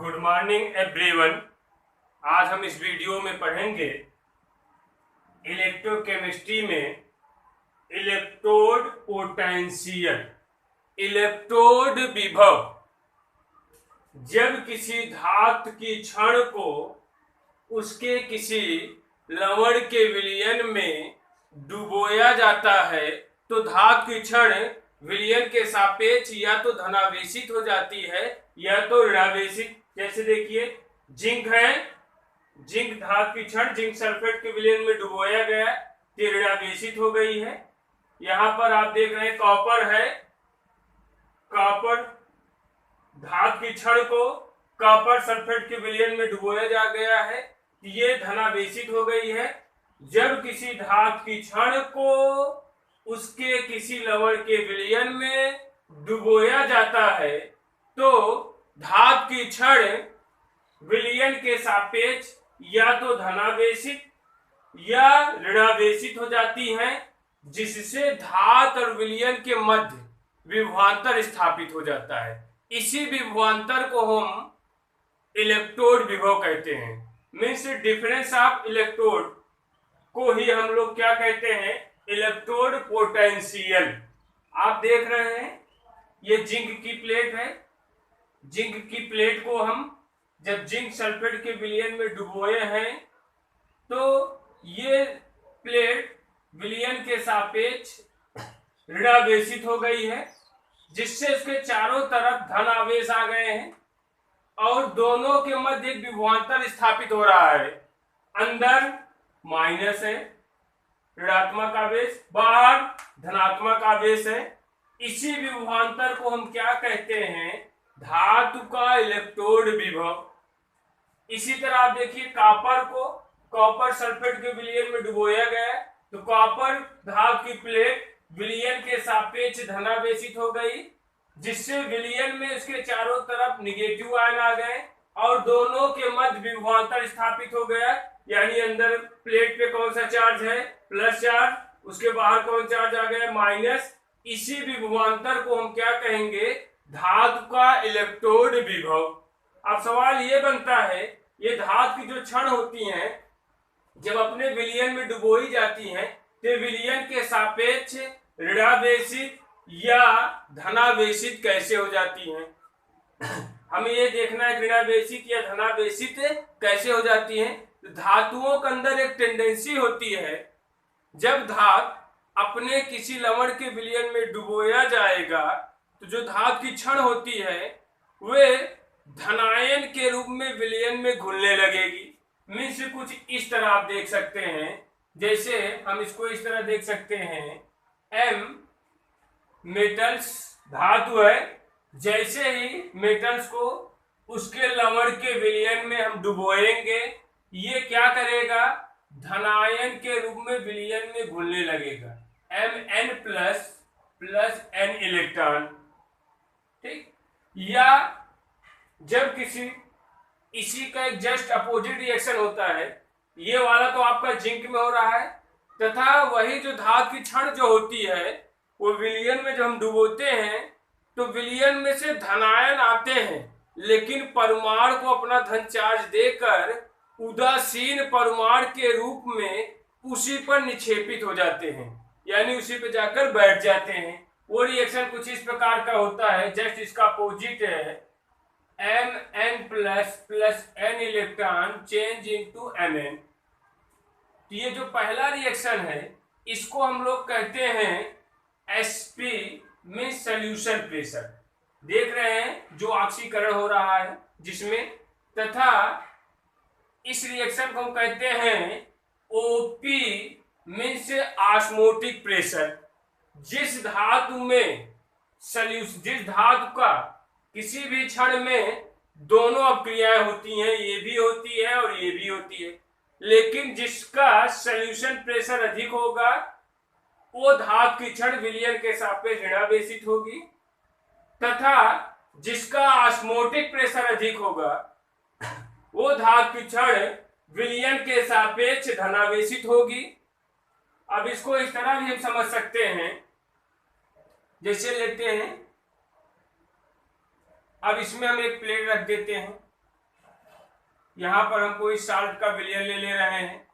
Good morning everyone. आज हम इस वीडियो में पढ़ेंगे इलेक्ट्रोकेमिस्ट्री में इलेक्ट्रोड पोटेंशियल, इलेक्ट्रोड विभव। जब किसी धातु की क्षण को उसके किसी लवण के विलयन में डुबोया जाता है तो धातु की क्षण विलयन के सापेक्ष या तो धनावेशित हो जाती है या तो ऋणावेशित। जैसे देखिए जिंक है, जिंक धातु की क्षण जिंक सल्फेट के विलयन में डुबोया गया तो ऋणावेशित हो गई है। यहाँ पर आप देख रहे हैं कॉपर है, कॉपर धातु की क्षण को कॉपर सल्फेट के विलयन में डुबोया जा गया है, ये धनावेशित हो गई है। जब किसी धातु की क्षण को उसके किसी लवण के विलयन में डुबोया जाता है तो धातु की क्षण विलयन के सापेक्ष या तो धनावेशित या ऋणावेशित हो जाती है, जिससे धातु और विलयन के मध्य विभवांतर स्थापित हो जाता है। इसी विभवांतर को हम इलेक्ट्रोड विभव कहते हैं। मीन्स डिफरेंस ऑफ इलेक्ट्रोड को ही हम लोग क्या कहते हैं, इलेक्ट्रोड पोटेंशियल। आप देख रहे हैं ये जिंक की प्लेट है। जिंक की प्लेट को हम जब जिंक सल्फेट के विलयन में डुबोए हैं तो ये प्लेट विलयन के सापेक्ष ऋणावेशित हो गई है, जिससे इसके चारों तरफ धन आवेश आ गए हैं और दोनों के मध्य एक विभवांतर स्थापित हो रहा है। अंदर माइनस है ऋणात्मक आवेश, बाहर धनात्मक आवेश है। इसी विभवांतर को हम क्या कहते हैं, धातु का इलेक्ट्रोड विभव। इसी तरह आप देखिए कॉपर को कॉपर सल्फेट के विलयन में डुबोया गया तो कॉपर धातु की प्लेट विलयन के सापेक्ष धनावेशित हो गई, जिससे विलयन में उसके चारों तरफ निगेटिव आयन आ गए और दोनों के मध्य विभवांतर स्थापित हो गया। यानी अंदर प्लेट पे कौन सा चार्ज है, प्लस चार्ज, उसके बाहर कौन चार्ज आ गया, माइनस। इसी विभवांतर को हम क्या कहेंगे, धातु का इलेक्ट्रोड विभव। अब सवाल ये बनता है, ये धातु की जो क्षण होती हैं जब अपने विलयन में डुबोई जाती हैं तो विलयन के सापेक्ष ऋणावेशित या धनावेशित कैसे हो जाती हैं। हमें ये देखना है ऋणावेशित या धनावेशित कैसे हो जाती हैं। धातुओं के अंदर एक टेंडेंसी होती है, जब धातु अपने किसी लवण के विलयन में डुबोया जाएगा तो जो धातु की क्षण होती है वे धनायन के रूप में विलयन में घुलने लगेगी। मीन्स कुछ इस तरह आप देख सकते हैं, जैसे हम इसको इस तरह देख सकते हैं, एम मेटल्स धातु है, जैसे ही मेटल्स को उसके लवण के विलयन में हम डुबोएंगे ये क्या करेगा, धनायन के रूप में विलयन में घुलने लगेगा। Mn प्लस n इलेक्ट्रॉन, ठीक। या जब किसी इसी का एक जस्ट अपोजिट रिएक्शन होता है, ये वाला तो आपका जिंक में हो रहा है, तथा वही जो धातु की क्षण जो होती है वो विलयन में जब हम डुबोते हैं तो विलयन में से धनायन आते हैं, लेकिन परमाणु को अपना धन चार्ज देकर उदासीन परमाणु के रूप में उसी पर निक्षेपित हो जाते हैं, यानी उसी पे जाकर बैठ जाते हैं। वो रिएक्शन कुछ इस प्रकार का होता है, जस्ट इसका अपोजिट है, Mn plus n electron change into Mn। तो ये जो पहला रिएक्शन है इसको हम लोग कहते हैं Sp मींस सॉल्यूशन प्रेशर। देख रहे हैं जो ऑक्सीकरण हो रहा है जिसमें, तथा इस रिएक्शन को हम कहते हैं OP मींस ऑस्मोटिक प्रेशर। जिस धातु में जिस धातु का किसी भी क्षण में दोनों अपक्रियाएं होती हैं, ये भी होती है और ये भी होती है, लेकिन जिसका सॉल्यूशन प्रेशर अधिक होगा वो धातु की क्षण विलयन के सापेक्ष ऋणावेशित होगी, तथा जिसका ऑस्मोटिक प्रेशर अधिक होगा वो धातु की क्षण विलयन के सापेक्ष धनावेशित होगी। अब इसको इस तरह भी हम समझ सकते हैं, जैसे लेते हैं, अब इसमें हम एक प्लेट रख देते हैं, यहां पर हम कोई साल्ट का विलयन ले रहे हैं।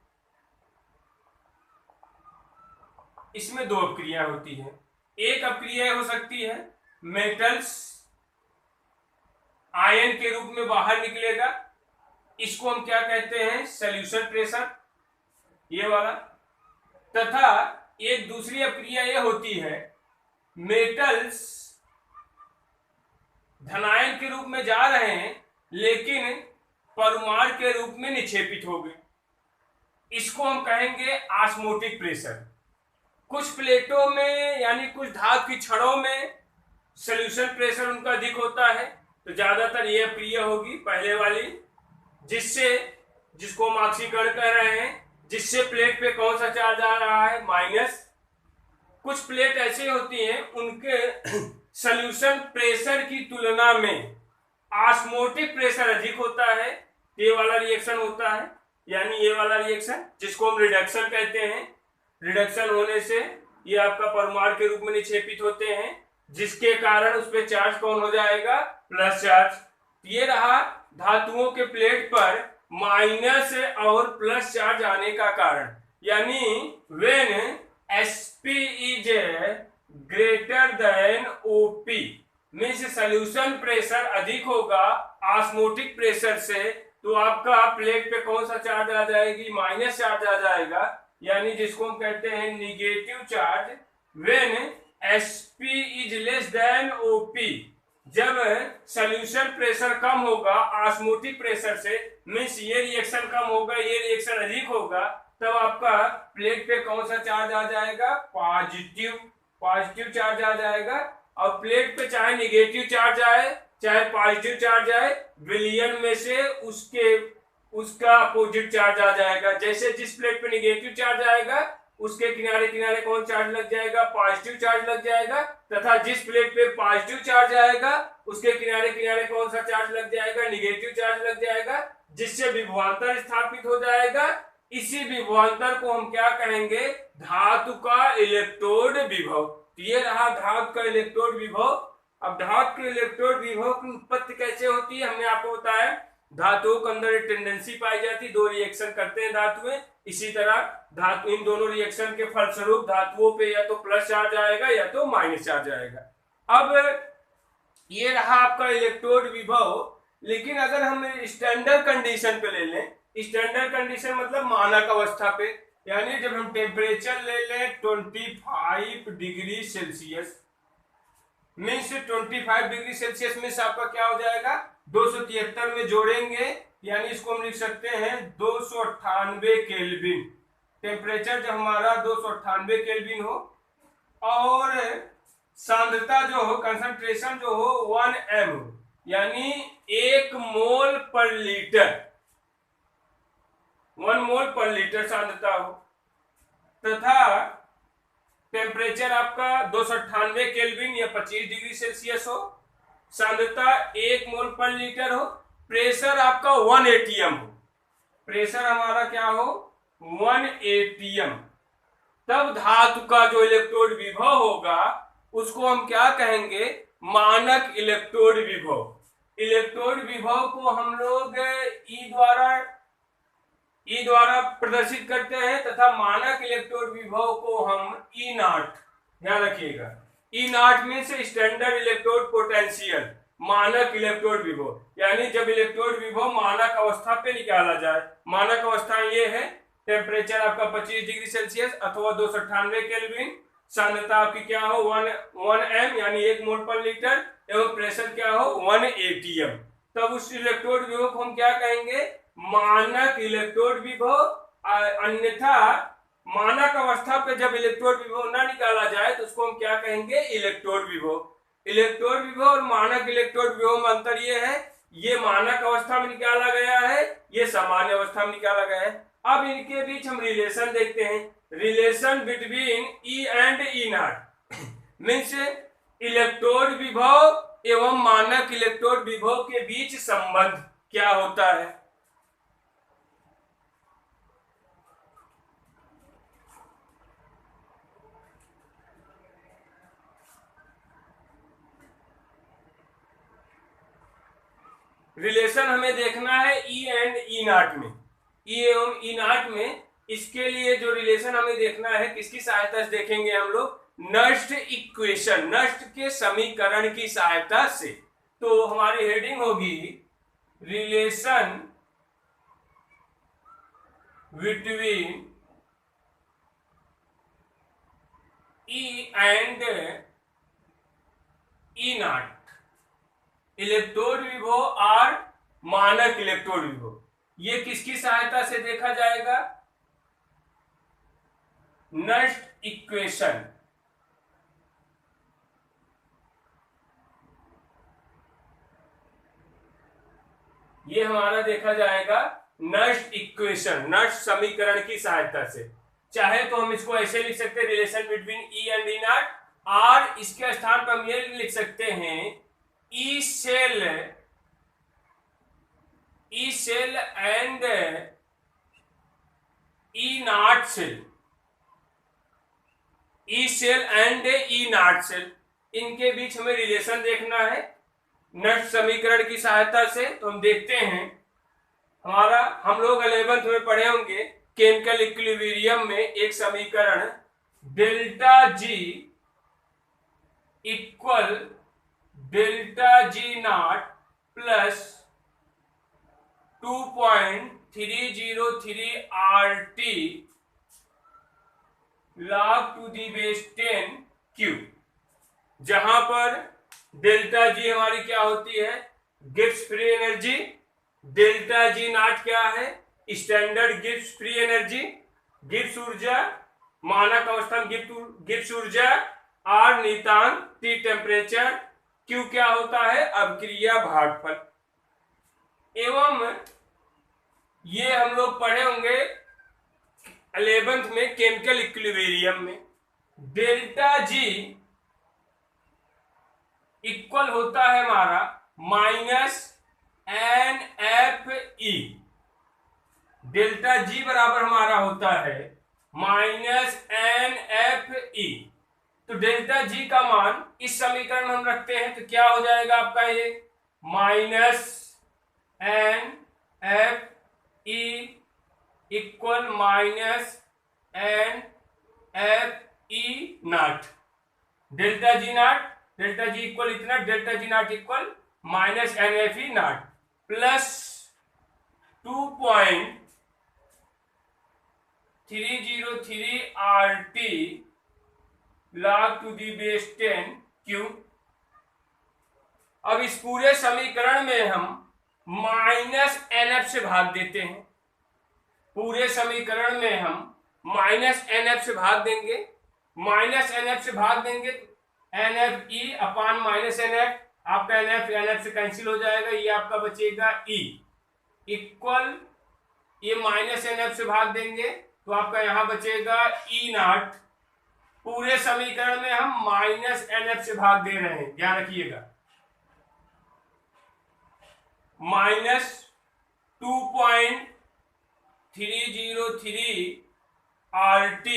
इसमें दो अपक्रिया होती है। एक अपक्रिया हो सकती है मेटल्स आयन के रूप में बाहर निकलेगा, इसको हम क्या कहते हैं, सॉल्यूशन प्रेशर, ये वाला। तथा एक दूसरी अपक्रिया यह होती है मेटल्स धनायन के रूप में जा रहे हैं लेकिन परमाणु के रूप में निक्षेपित हो गए, इसको हम कहेंगे ऑस्मोटिक प्रेशर। कुछ प्लेटों में यानी कुछ धातु की छड़ों में सॉल्यूशन प्रेशर उनका अधिक होता है, तो ज्यादातर यह अपक्रिया होगी पहले वाली, जिसको हम ऑक्सीकरण कह रहे हैं, जिससे प्लेट पे कौन सा चार्ज आ रहा है, माइनस। कुछ प्लेट ऐसे होती हैं उनके सॉल्यूशन प्रेशर की तुलना में ऑस्मोटिक प्रेशर अधिक होता है, ये वाला रिएक्शन होता है, यानी ये वाला रिएक्शन जिसको हम रिडक्शन कहते हैं। रिडक्शन होने से ये आपका परमाणु के रूप में निक्षेपित होते हैं, जिसके कारण उस पर चार्ज कौन हो जाएगा, प्लस चार्ज। ये रहा धातुओं के प्लेट पर माइनस और प्लस चार्ज आने का कारण, यानी when Sp is greater than OP means solution pressure अधिक होगा ऑस्मोटिक प्रेशर से, तो आपका प्लेट पे कौन सा चार्ज आ जाएगी, माइनस चार्ज आ जाएगा, यानी जिसको हम कहते हैं negative charge. When Sp is less than OP, जब सॉल्यूशन प्रेशर कम होगा ऑस्मोटिक प्रेशर से, मीन्स ये रिएक्शन कम होगा, ये रिएक्शन अधिक होगा, तब आपका प्लेट पे कौन सा चार्ज आ जाएगा, पॉजिटिव चार्ज आ जाएगा। और प्लेट पे चाहे निगेटिव चार्ज आए चाहे पॉजिटिव चार्ज आए, विलयन में से उसका अपोजिट चार्ज आ जाएगा। जैसे जिस प्लेट पे निगेटिव चार्ज आएगा उसके किनारे किनारे कौन चार्ज लग जाएगा, पॉजिटिव चार्ज लग जाएगा, तथा जिस प्लेट पे पॉजिटिव चार्ज आएगा उसके किनारे किनारे कौन सा चार्ज लग जाएगा, निगेटिव चार्ज लग जाएगा, जिससे विभवांतर स्थापित हो जाएगा। इसी विभवांतर को हम क्या कहेंगे, धातु का इलेक्ट्रोड विभव। ये रहा धातु का इलेक्ट्रोड विभव। अब धातु के इलेक्ट्रोड विभव की उत्पत्ति कैसे होती है, हमने आपको बताया धातुओं के अंदर टेंडेंसी पाई जाती है, दो रिएक्शन करते हैं धातुएं, इसी तरह धातु इन दोनों रिएक्शन के फलस्वरूप धातुओं पे या तो प्लस चार्ज आएगा या तो माइनस चार्ज आएगा। अब ये रहा आपका इलेक्ट्रोड विभव। लेकिन अगर हम स्टैंडर्ड कंडीशन पे ले लें, स्टैंडर्ड कंडीशन मतलब मानक अवस्था पे, यानी जब हम टेम्परेचर ले लें 25 degree Celsius, means 25 degree Celsius में आपका क्या हो जाएगा, 273 में जोड़ेंगे, यानी इसको हम लिख सकते हैं 298 केल्विन। टेम्परेचर जब हमारा 298 केल्विन हो और सांद्रता जो हो, कंसंट्रेशन जो हो 1 m यानी 1 मोल पर लीटर, 1 मोल पर लीटर सांद्रता हो, तथा टेम्परेचर आपका 298 केल्विन या 25 डिग्री सेल्सियस हो, सांद्रता 1 मोल पर लीटर हो, प्रेशर आपका 1 atm हो, प्रेशर हमारा क्या हो 1 atm, तब धातु का जो इलेक्ट्रोड विभव होगा उसको हम क्या कहेंगे, मानक इलेक्ट्रोड विभव। इलेक्ट्रोड विभव को हम लोग ई द्वारा प्रदर्शित करते हैं, तथा मानक इलेक्ट्रोड विभव को हम E0, ध्यान रखिएगा, E0 means standard electrode potential, मानक इलेक्ट्रोड विभव, यानी जब इलेक्ट्रोड विभव मानक अवस्था पे निकाला जाए। मानक अवस्था ये है, टेम्परेचर आपका 25 डिग्री सेल्सियस अथवा 298 केल्विन, सांद्रता आपकी क्या हो 1 m यानी 1 मोल पर लीटर, एवं प्रेशर क्या हो 1 atm, तब उस इलेक्ट्रोड विभव को हम क्या कहेंगे, मानक इलेक्ट्रोड विभव। अन्यथा मानक अवस्था पे जब इलेक्ट्रोड विभव ना निकाला जाए तो उसको हम क्या कहेंगे, इलेक्ट्रोड विभव। इलेक्ट्रोड विभव और मानक इलेक्ट्रोड विभव में अंतर ये है, ये मानक अवस्था में निकाला गया है, ये सामान्य अवस्था में निकाला गया है। अब इनके बीच हम रिलेशन देखते हैं, relation between E and E0 means electrode विभव एवं मानक इलेक्ट्रोड विभव के बीच संबंध क्या होता है। रिलेशन हमें देखना है ई एंड ई नॉट में, ई एवं ई नॉट में। इसके लिए जो रिलेशन हमें देखना है किसकी सहायता से देखेंगे हम लोग, नस्ट इक्वेशन, नस्ट के समीकरण की सहायता से। तो हमारी हेडिंग होगी relation between E and E not, electrode विभव और मानक इलेक्ट्रोड विभव। ये किसकी सहायता से देखा जाएगा, नस्ट इक्वेशन। ये हमारा देखा जाएगा नस्ट इक्वेशन, नस्ट समीकरण की सहायता से। चाहे तो हम इसको ऐसे लिख सकते हैं, relation between E and E naught, और इसके स्थान पर हम ये लिख सकते हैं E cell and E naught cell, E cell and E naught cell, इनके बीच हमें रिलेशन देखना है नस्ट समीकरण की सहायता से। तो हम देखते हैं, हमारा हम लोग 11th में पढ़े होंगे केमिकल इक्विलिब्रियम में एक समीकरण delta G equal delta G not plus 2.303 RT log to the base 10 Q, जहां पर डेल्टा जी हमारी क्या होती है, Gibbs free energy, delta G not क्या है, standard Gibbs free energy, Gibbs ऊर्जा, मानक अवस्था में गिब्स ऊर्जा, और नियतांक टी टेम्परेचर, क्यू क्या होता है, अभिक्रिया भागफल। एवं ये हम लोग पढ़े होंगे 11th में केमिकल इक्विलिब्रियम में, डेल्टा जी इक्वल होता है हमारा minus N F E, delta G बराबर हमारा होता है माइनस एन एफ ई। तो डेल्टा जी का मान इस समीकरण में हम रखते हैं तो क्या हो जाएगा आपका, ये minus N F E equal minus N F E naught, delta G naught, delta G equal इतना, delta G naught equal minus N F E naught plus 2.303 RT log to the base 10 Q। अब इस पूरे समीकरण में हम minus N F से भाग देते हैं, पूरे समीकरण में हम माइनस एन एफ से भाग देंगे, माइनस एन एफ से भाग देंगे N F E upon minus N F, आपका एन एफ से कैंसिल हो जाएगा, ये आपका बचेगा ई इक्वल, ये माइनस एन एफ से भाग देंगे तो आपका यहां बचेगा ई नॉट। पूरे समीकरण में हम माइनस एन एफ से भाग दे रहे हैं, ध्यान रखिएगा, minus 2.303 RT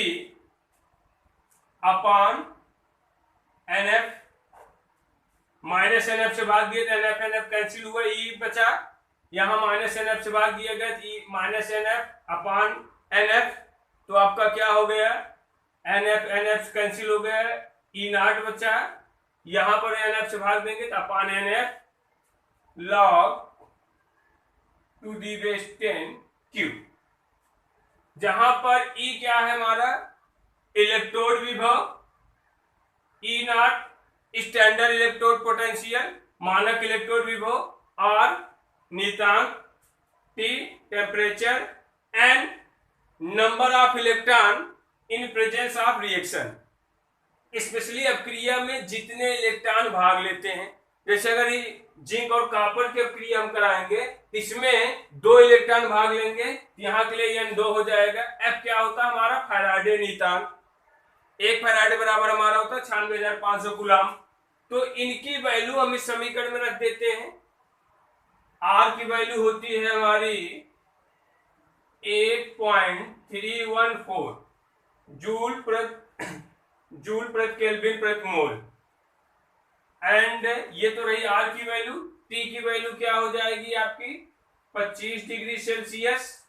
upon n F, minus N F से भाग दिए तो एन एफ कैंसिल हुआ, ई बचा, यहां माइनस एन एफ से भाग दिया गया तो माइनस एन एफ अपान एन एफ, तो आपका क्या हो गया, एन एफ कैंसिल हो गया, ई नॉट बचा, यहां पर एन एफ से भाग देंगे तो upon n F log to the base 10 Q, जहां पर ई क्या है हमारा, इलेक्ट्रोड विभव, E naught standard electrode potential, मानक इलेक्ट्रोड विभव, और नियतांक T temperature, and number of electron in presence of reaction. Specially अपक्रिया में जितने इलेक्ट्रॉन भाग लेते हैं, जैसे अगर जिंक और कॉपर की अपक्रिया हम कराएंगे, इसमें 2 इलेक्ट्रॉन भाग लेंगे, यहाँ के लिए N 2 हो जाएगा। F क्या होता है हमारा, फैराडे नियतांक, 1 फैराडे बराबर हमारा होता है 96,500 कूलम। तो इनकी वैल्यू हम इस समीकरण में रख देते हैं। R की वैल्यू होती है हमारी 8.314 जूल प्रति केल्विन प्रति मोल, एंड ये तो रही R की वैल्यू। टी की वैल्यू क्या हो जाएगी आपकी 25 डिग्री सेल्सियस।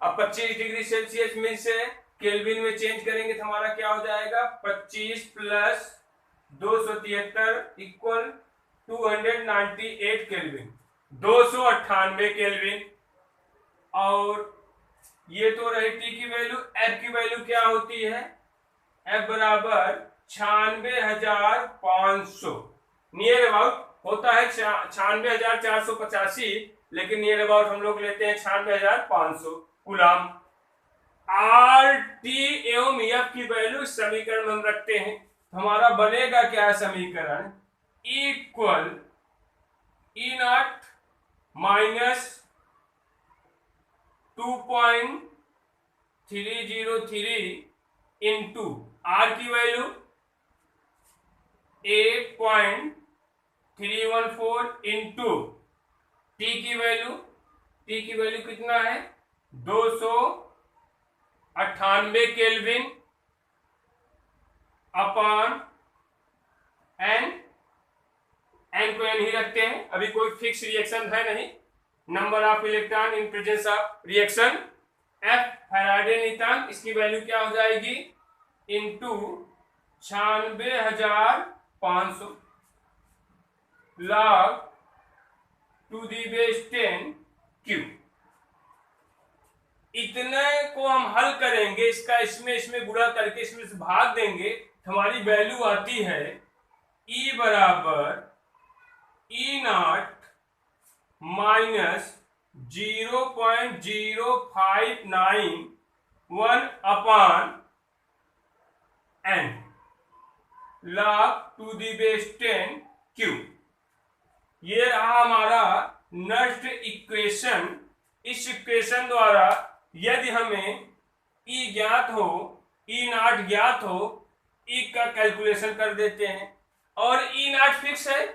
अब 25 डिग्री सेल्सियस में से केल्विन में चेंज करेंगे तो हमारा क्या हो जाएगा 25 प्लस 273 इक्वल 298 केल्विन, 298 केल्विन। और ये तो रही टी की वैल्यू। एफ की वैल्यू क्या होती है, एफ बराबर 96,500, नियर अबाउट होता है 96,485, लेकिन नियर अबाउट हम लोग लेते हैं 96,500 कूलम। आर टी एवं एफ की वैल्यू समीकरण में हम रखते हैं, हमारा बनेगा क्या समीकरण, equal E naught minus 2.303 into R की वैल्यू 8.314 इंटू टी की वैल्यू कितना है 298 केल्विन अपॉन एन को एन ही रखते हैं, अभी कोई फिक्स रिएक्शन है नहीं। Number of electron in presence of reaction F faraday नियतांक, इसकी वैल्यू क्या हो जाएगी into 96,500 log to the base 10 Q. इतने को हम हल करेंगे, इसका इसमें गुणा करके इसमें से भाग देंगे, हमारी वैल्यू आती है ई बराबर E naught minus 0.0591 upon N log to the base 10 Q. ये रहा हमारा नष्ट इक्वेशन। इस इक्वेशन द्वारा यदि हमें ई ज्ञात हो, ई नॉट ज्ञात हो, ई का कैलकुलेशन कर देते हैं। और ई नॉट फिक्स है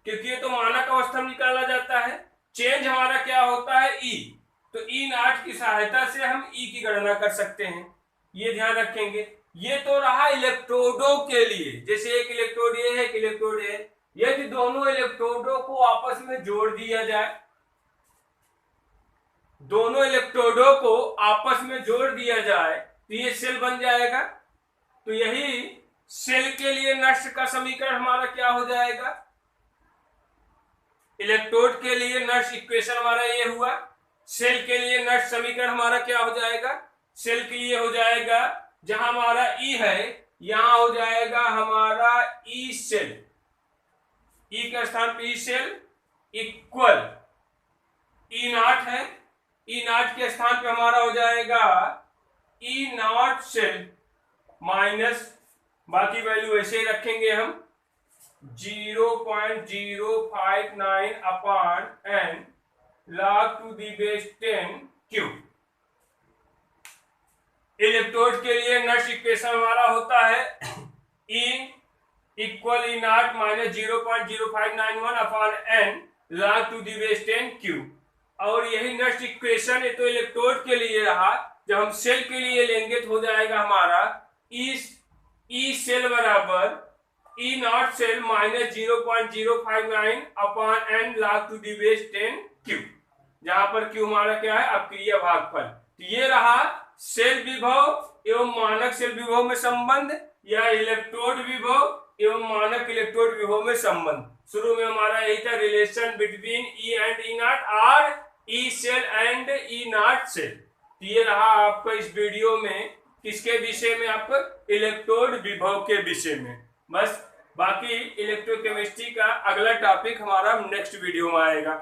क्योंकि ये तो मानक अवस्था में निकाला जाता है, चेंज हमारा क्या होता है ई, तो ई नॉट की सहायता से हम ई की गणना कर सकते हैं, ये ध्यान रखेंगे। ये तो रहा इलेक्ट्रोडों के लिए, जैसे एक इलेक्ट्रोड ये है, एक इलेक्ट्रोड ये है। यदि दोनों इलेक्ट्रोडों को आपस में जोड़ दिया जाए, दोनों इलेक्ट्रोडों को आपस में जोड़ दिया जाए तो ये सेल बन जाएगा। तो यही सेल के लिए नष्ट का समीकरण हमारा क्या हो जाएगा, इलेक्ट्रोड के लिए नष्ट इक्वेशन हमारा ये हुआ। सेल के लिए नष्ट समीकरण हमारा क्या हो जाएगा, सेल के लिए हो जाएगा जहां हमारा ई है यहां हो जाएगा हमारा ई सेल, ई के स्थान पे E cell equal E naught है, ई नॉट के स्थान पे हमारा हो जाएगा ई नॉट सेल माइनस, बाकी वैल्यू ऐसे ही रखेंगे हम 0.059 upon N log to the base 10 cube. Electrode के लिए नष्ट इक्वेशन हमारा होता है E equal E naught minus 0.0591 upon N log to the base 10 cube. और यही नष्ट इक्वेशन ये तो इलेक्ट्रोड के लिए रहा, जब हम सेल के लिए लेंगे तो हो जाएगा हमारा ई सेल बराबर E naught cell minus 0.059 upon N log to the base 10 cube, जहां पर क्यू हमारा क्या है अपक्रिय भागफल। तो ये रहा सेल विभव एवं मानक सेल विभव में संबंध, या इलेक्ट्रोड विभव एवं मानक इलेक्ट्रोड विभव में संबंध। शुरू में हमारा यही था relation between E and E naught और E cell and E naught cell. तो ये रहा आपका इस वीडियो में किसके विषय में, आपका इलेक्ट्रोड विभव के विषय में। बस बाकी इलेक्ट्रोकेमिस्ट्री का अगला टॉपिक हमारा नेक्स्ट वीडियो में आएगा।